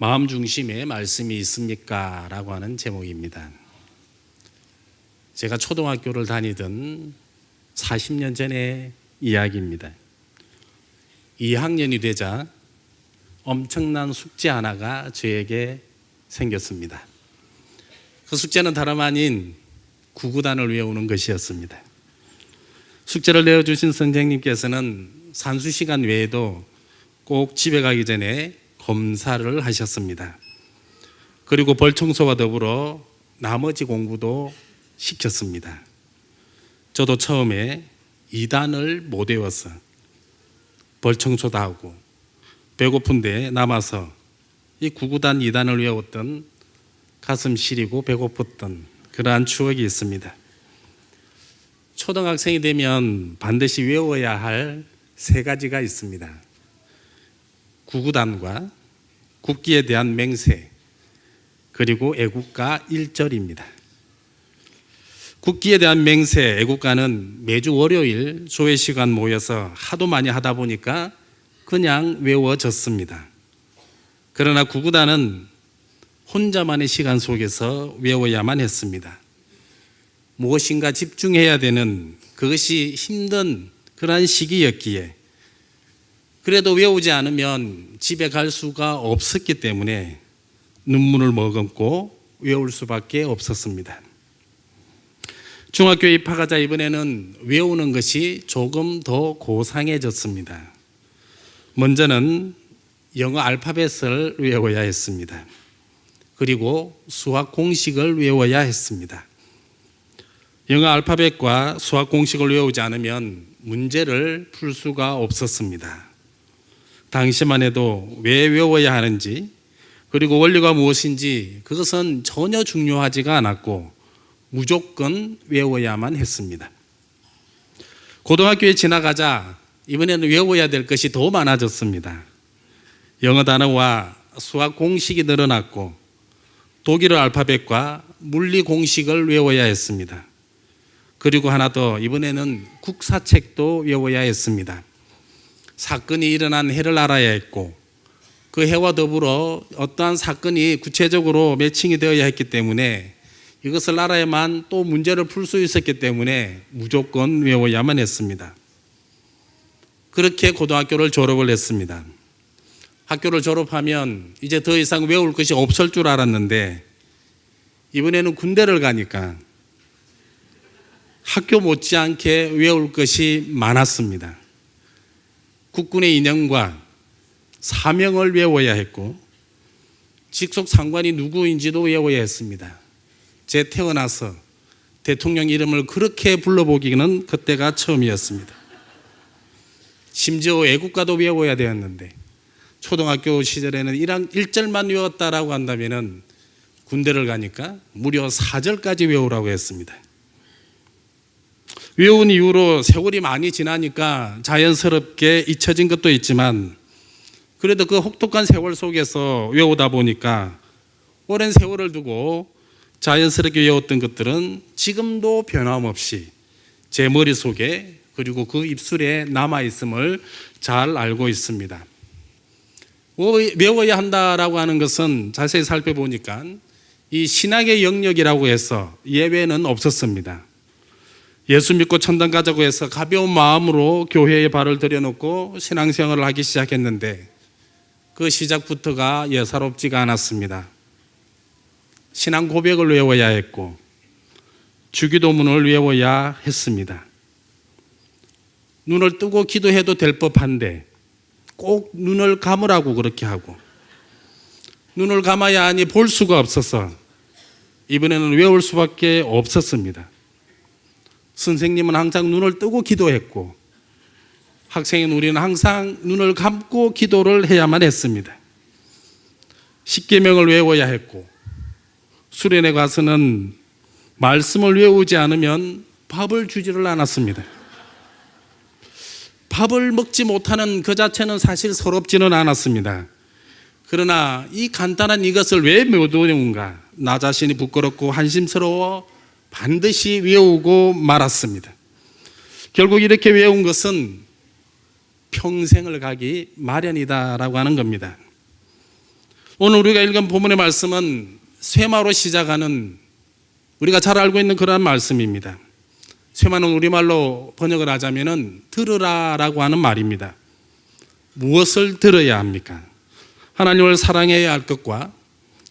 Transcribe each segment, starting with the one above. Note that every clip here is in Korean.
마음 중심에 말씀이 있습니까? 라고 하는 제목입니다. 제가 초등학교를 다니던 40년 전의 이야기입니다. 2학년이 되자 엄청난 숙제 하나가 저에게 생겼습니다. 그 숙제는 다름 아닌 구구단을 외우는 것이었습니다. 숙제를 내어주신 선생님께서는 산수 시간 외에도 꼭 집에 가기 전에 검사를 하셨습니다. 그리고 벌청소와 더불어 나머지 공부도 시켰습니다. 저도 처음에 2단을 못 외워서 벌청소도 하고 배고픈데 남아서 이 9구단 2단을 외웠던 가슴 시리고 배고팠던 그러한 추억이 있습니다. 초등학생이 되면 반드시 외워야 할 3가지가 있습니다. 9구단과 국기에 대한 맹세, 그리고 애국가 1절입니다. 국기에 대한 맹세, 애국가는 매주 월요일 조회 시간 모여서 하도 많이 하다 보니까 그냥 외워졌습니다. 그러나 9구단은 혼자만의 시간 속에서 외워야만 했습니다. 무엇인가 집중해야 되는 그것이 힘든 그러한 시기였기에 그래도 외우지 않으면 집에 갈 수가 없었기 때문에 눈물을 머금고 외울 수밖에 없었습니다. 중학교에 입학하자 이번에는 외우는 것이 조금 더 고상해졌습니다. 먼저는 영어 알파벳을 외워야 했습니다. 그리고 수학 공식을 외워야 했습니다. 영어 알파벳과 수학 공식을 외우지 않으면 문제를 풀 수가 없었습니다. 당시만 해도 왜 외워야 하는지, 그리고 원리가 무엇인지 그것은 전혀 중요하지가 않았고 무조건 외워야만 했습니다. 고등학교에 지나가자 이번에는 외워야 될 것이 더 많아졌습니다. 영어 단어와 수학 공식이 늘어났고 독일어 알파벳과 물리 공식을 외워야 했습니다. 그리고 하나 더, 이번에는 국사책도 외워야 했습니다. 사건이 일어난 해를 알아야 했고 그 해와 더불어 어떠한 사건이 구체적으로 매칭이 되어야 했기 때문에 이것을 알아야만 또 문제를 풀 수 있었기 때문에 무조건 외워야만 했습니다. 그렇게 고등학교를 졸업을 했습니다. 학교를 졸업하면 이제 더 이상 외울 것이 없을 줄 알았는데 이번에는 군대를 가니까 학교 못지않게 외울 것이 많았습니다. 국군의 인형과 사명을 외워야 했고 직속 상관이 누구인지도 외워야 했습니다. 제 태어나서 대통령 이름을 그렇게 불러보기는 그때가 처음이었습니다. 심지어 애국가도 외워야 되었는데 초등학교 시절에는 1절만 외웠다라고 한다면 군대를 가니까 무려 4절까지 외우라고 했습니다. 외운 이후로 세월이 많이 지나니까 자연스럽게 잊혀진 것도 있지만 그래도 그 혹독한 세월 속에서 외우다 보니까 오랜 세월을 두고 자연스럽게 외웠던 것들은 지금도 변함없이 제 머릿속에 그리고 그 입술에 남아있음을 잘 알고 있습니다. 외워야 한다라고 하는 것은 자세히 살펴보니까 이 신학의 영역이라고 해서 예외는 없었습니다. 예수 믿고 천당 가자고 해서 가벼운 마음으로 교회에 발을 들여놓고 신앙생활을 하기 시작했는데 그 시작부터가 예사롭지가 않았습니다. 신앙 고백을 외워야 했고 주기도문을 외워야 했습니다. 눈을 뜨고 기도해도 될 법한데 꼭 눈을 감으라고 그렇게 하고 눈을 감아야 하니 볼 수가 없어서 이번에는 외울 수밖에 없었습니다. 선생님은 항상 눈을 뜨고 기도했고 학생인 우리는 항상 눈을 감고 기도를 해야만 했습니다. 십계명을 외워야 했고 수련회 가서는 말씀을 외우지 않으면 밥을 주지를 않았습니다. 밥을 먹지 못하는 그 자체는 사실 서럽지는 않았습니다. 그러나 이 간단한 이것을 왜 못 외운가? 나 자신이 부끄럽고 한심스러워 반드시 외우고 말았습니다. 결국 이렇게 외운 것은 평생을 가기 마련이다라고 하는 겁니다. 오늘 우리가 읽은 본문의 말씀은 쇠마로 시작하는 우리가 잘 알고 있는 그러한 말씀입니다. 쇠마는 우리말로 번역을 하자면은 들으라라고 하는 말입니다. 무엇을 들어야 합니까? 하나님을 사랑해야 할 것과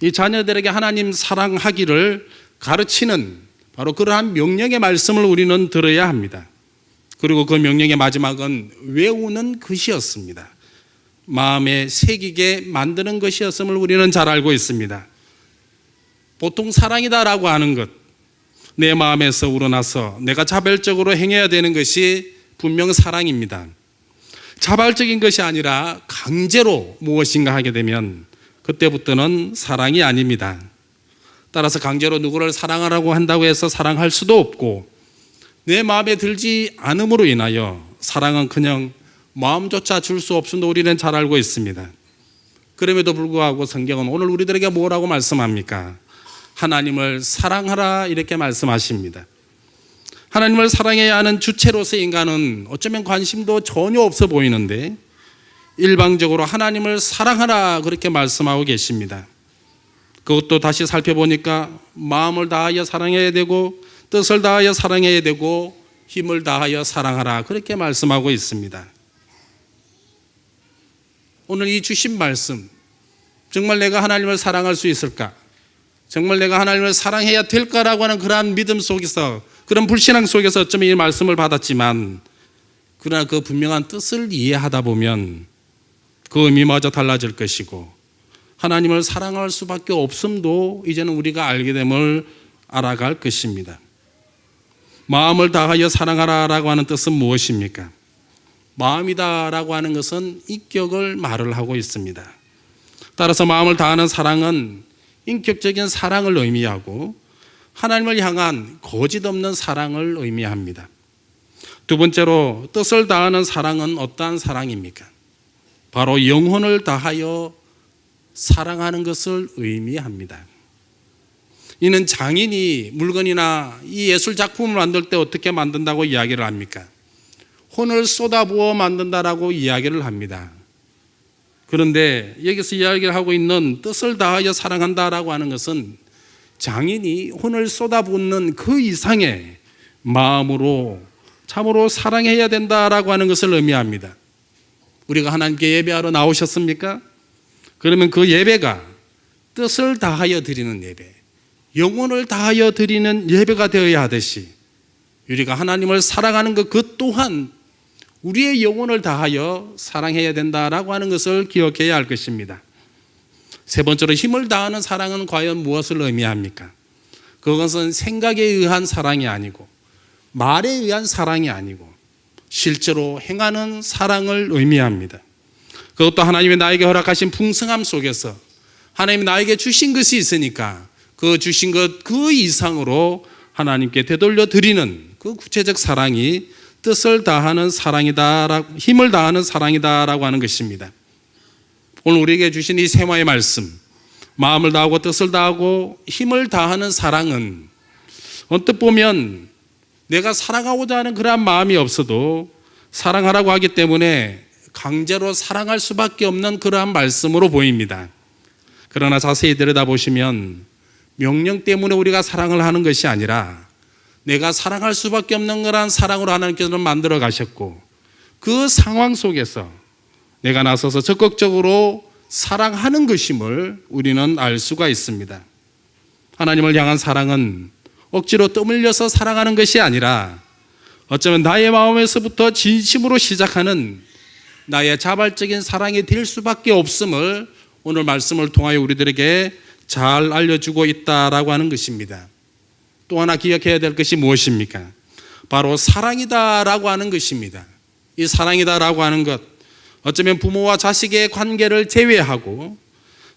이 자녀들에게 하나님 사랑하기를 가르치는 바로 그러한 명령의 말씀을 우리는 들어야 합니다. 그리고 그 명령의 마지막은 외우는 것이었습니다. 마음에 새기게 만드는 것이었음을 우리는 잘 알고 있습니다. 보통 사랑이다라고 하는 것, 내 마음에서 우러나서 내가 자발적으로 행해야 되는 것이 분명 사랑입니다. 자발적인 것이 아니라 강제로 무엇인가 하게 되면 그때부터는 사랑이 아닙니다. 따라서 강제로 누구를 사랑하라고 한다고 해서 사랑할 수도 없고, 내 마음에 들지 않음으로 인하여 사랑은 그냥 마음조차 줄 수 없음도 우리는 잘 알고 있습니다. 그럼에도 불구하고 성경은 오늘 우리들에게 뭐라고 말씀합니까? 하나님을 사랑하라 이렇게 말씀하십니다. 하나님을 사랑해야 하는 주체로서 인간은 어쩌면 관심도 전혀 없어 보이는데 일방적으로 하나님을 사랑하라 그렇게 말씀하고 계십니다. 그것도 다시 살펴보니까 마음을 다하여 사랑해야 되고 뜻을 다하여 사랑해야 되고 힘을 다하여 사랑하라 그렇게 말씀하고 있습니다. 오늘 이 주신 말씀, 정말 내가 하나님을 사랑할 수 있을까? 정말 내가 하나님을 사랑해야 될까라고 하는 그러한 믿음 속에서, 그런 불신앙 속에서 어쩌면 이 말씀을 받았지만, 그러나 그 분명한 뜻을 이해하다 보면 그 의미마저 달라질 것이고 하나님을 사랑할 수밖에 없음도 이제는 우리가 알게 됨을 알아갈 것입니다. 마음을 다하여 사랑하라라고 하는 뜻은 무엇입니까? 마음이다라고 하는 것은 인격을 말을 하고 있습니다. 따라서 마음을 다하는 사랑은 인격적인 사랑을 의미하고 하나님을 향한 거짓 없는 사랑을 의미합니다. 두 번째로 뜻을 다하는 사랑은 어떠한 사랑입니까? 바로 영혼을 다하여 사랑하는 것을 의미합니다. 이는 장인이 물건이나 이 예술 작품을 만들 때 어떻게 만든다고 이야기를 합니까? 혼을 쏟아부어 만든다라고 이야기를 합니다. 그런데 여기서 이야기를 하고 있는 뜻을 다하여 사랑한다라고 하는 것은 장인이 혼을 쏟아붓는 그 이상의 마음으로 참으로 사랑해야 된다라고 하는 것을 의미합니다. 우리가 하나님께 예배하러 나오셨습니까? 그러면 그 예배가 뜻을 다하여 드리는 예배, 영혼을 다하여 드리는 예배가 되어야 하듯이 우리가 하나님을 사랑하는 것 그 또한 우리의 영혼을 다하여 사랑해야 된다라고 하는 것을 기억해야 할 것입니다. 세 번째로 힘을 다하는 사랑은 과연 무엇을 의미합니까? 그것은 생각에 의한 사랑이 아니고 말에 의한 사랑이 아니고 실제로 행하는 사랑을 의미합니다. 그것도 하나님이 나에게 허락하신 풍성함 속에서 하나님이 나에게 주신 것이 있으니까 그 주신 것 그 이상으로 하나님께 되돌려 드리는 그 구체적 사랑이 뜻을 다하는 사랑이다, 힘을 다하는 사랑이다라고 하는 것입니다. 오늘 우리에게 주신 이 세마의 말씀, 마음을 다하고 뜻을 다하고 힘을 다하는 사랑은 언뜻 보면 내가 사랑하고자 하는 그러한 마음이 없어도 사랑하라고 하기 때문에 강제로 사랑할 수밖에 없는 그러한 말씀으로 보입니다. 그러나 자세히 들여다보시면 명령 때문에 우리가 사랑을 하는 것이 아니라 내가 사랑할 수밖에 없는 그러한 사랑으로 하나님께서는 만들어 가셨고 그 상황 속에서 내가 나서서 적극적으로 사랑하는 것임을 우리는 알 수가 있습니다. 하나님을 향한 사랑은 억지로 뜸흘려서 사랑하는 것이 아니라 어쩌면 나의 마음에서부터 진심으로 시작하는 나의 자발적인 사랑이 될 수밖에 없음을 오늘 말씀을 통하여 우리들에게 잘 알려주고 있다라고 하는 것입니다. 또 하나 기억해야 될 것이 무엇입니까? 바로 사랑이다라고 하는 것입니다. 이 사랑이다라고 하는 것, 어쩌면 부모와 자식의 관계를 제외하고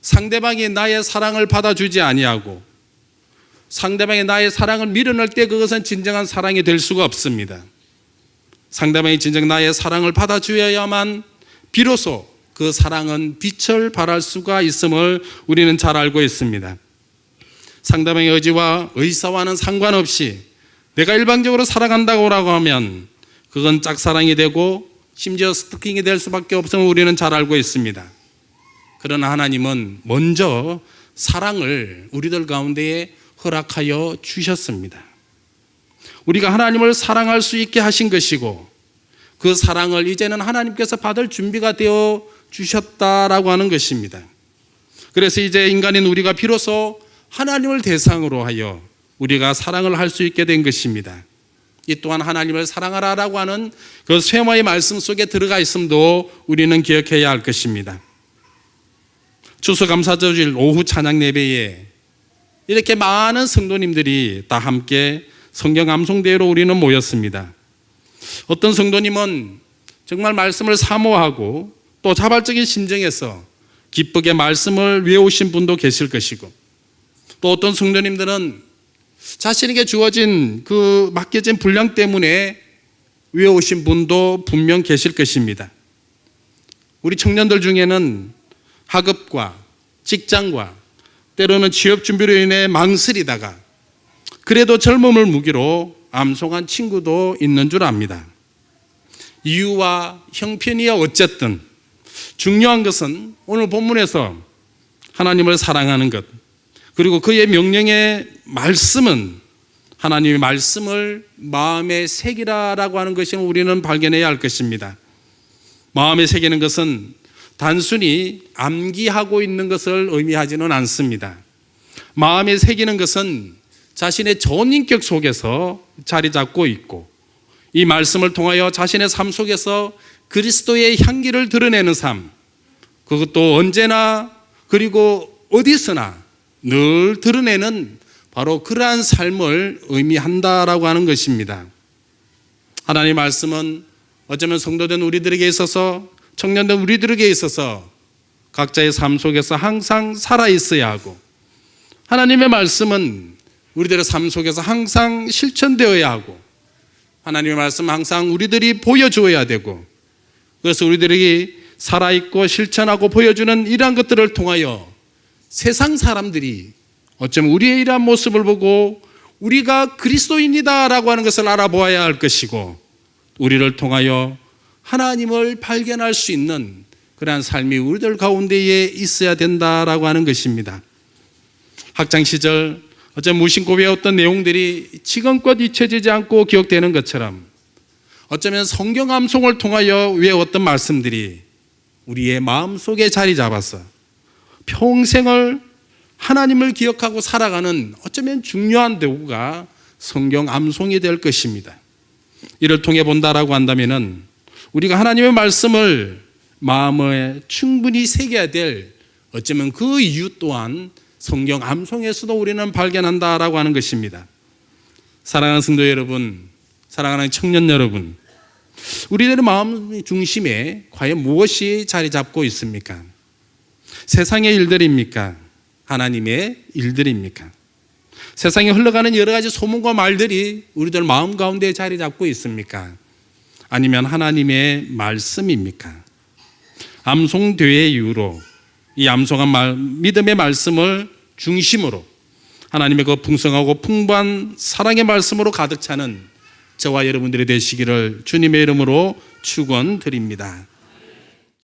상대방이 나의 사랑을 받아주지 아니하고 상대방이 나의 사랑을 밀어낼 때 그것은 진정한 사랑이 될 수가 없습니다. 상대방이 진정 나의 사랑을 받아주어야만 비로소 그 사랑은 빛을 발할 수가 있음을 우리는 잘 알고 있습니다. 상대방의 의지와 의사와는 상관없이 내가 일방적으로 사랑한다고 하면 그건 짝사랑이 되고 심지어 스토킹이 될 수밖에 없음을 우리는 잘 알고 있습니다. 그러나 하나님은 먼저 사랑을 우리들 가운데에 허락하여 주셨습니다. 우리가 하나님을 사랑할 수 있게 하신 것이고 그 사랑을 이제는 하나님께서 받을 준비가 되어 주셨다라고 하는 것입니다. 그래서 이제 인간인 우리가 비로소 하나님을 대상으로 하여 우리가 사랑을 할 수 있게 된 것입니다. 이 또한 하나님을 사랑하라라고 하는 그 쇠마의 말씀 속에 들어가 있음도 우리는 기억해야 할 것입니다. 추수감사절 오후 찬양 예배에 이렇게 많은 성도님들이 다 함께 성경 암송대회로 우리는 모였습니다. 어떤 성도님은 정말 말씀을 사모하고 또 자발적인 심정에서 기쁘게 말씀을 외우신 분도 계실 것이고 또 어떤 성도님들은 자신에게 주어진 그 맡겨진 분량 때문에 외우신 분도 분명 계실 것입니다. 우리 청년들 중에는 학업과 직장과 때로는 취업 준비로 인해 망설이다가 그래도 젊음을 무기로 암송한 친구도 있는 줄 압니다. 이유와 형편이야 어쨌든 중요한 것은 오늘 본문에서 하나님을 사랑하는 것 그리고 그의 명령의 말씀은 하나님의 말씀을 마음에 새기라라고 하는 것을 우리는 발견해야 할 것입니다. 마음에 새기는 것은 단순히 암기하고 있는 것을 의미하지는 않습니다. 마음에 새기는 것은 자신의 전인격 속에서 자리 잡고 있고 이 말씀을 통하여 자신의 삶 속에서 그리스도의 향기를 드러내는 삶, 그것도 언제나 그리고 어디서나 늘 드러내는 바로 그러한 삶을 의미한다라고 하는 것입니다. 하나님의 말씀은 어쩌면 성도된 우리들에게 있어서 청년된 우리들에게 있어서 각자의 삶 속에서 항상 살아있어야 하고 하나님의 말씀은 우리들의 삶 속에서 항상 실천되어야 하고 하나님의 말씀은 항상 우리들이 보여주어야 되고 그래서 우리들에게 살아있고 실천하고 보여주는 이러한 것들을 통하여 세상 사람들이 어쩌면 우리의 이러한 모습을 보고 우리가 그리스도인이다라고 하는 것을 알아보아야 할 것이고 우리를 통하여 하나님을 발견할 수 있는 그러한 삶이 우리들 가운데에 있어야 된다라고 하는 것입니다. 학창시절 어쩌면 무심코 외웠던 내용들이 지금껏 잊혀지지 않고 기억되는 것처럼 어쩌면 성경 암송을 통하여 외웠던 말씀들이 우리의 마음속에 자리 잡아서 평생을 하나님을 기억하고 살아가는 어쩌면 중요한 도구가 성경 암송이 될 것입니다. 이를 통해 본다라고 한다면은 우리가 하나님의 말씀을 마음에 충분히 새겨야 될 어쩌면 그 이유 또한 성경 암송에서도 우리는 발견한다라고 하는 것입니다. 사랑하는 성도 여러분, 사랑하는 청년 여러분, 우리들의 마음 중심에 과연 무엇이 자리 잡고 있습니까? 세상의 일들입니까? 하나님의 일들입니까? 세상에 흘러가는 여러 가지 소문과 말들이 우리들 마음 가운데 자리 잡고 있습니까? 아니면 하나님의 말씀입니까? 암송대회 이후로 이 암송한 믿음의 말씀을 중심으로 하나님의 그 풍성하고 풍부한 사랑의 말씀으로 가득 차는 저와 여러분들이 되시기를 주님의 이름으로 축원드립니다.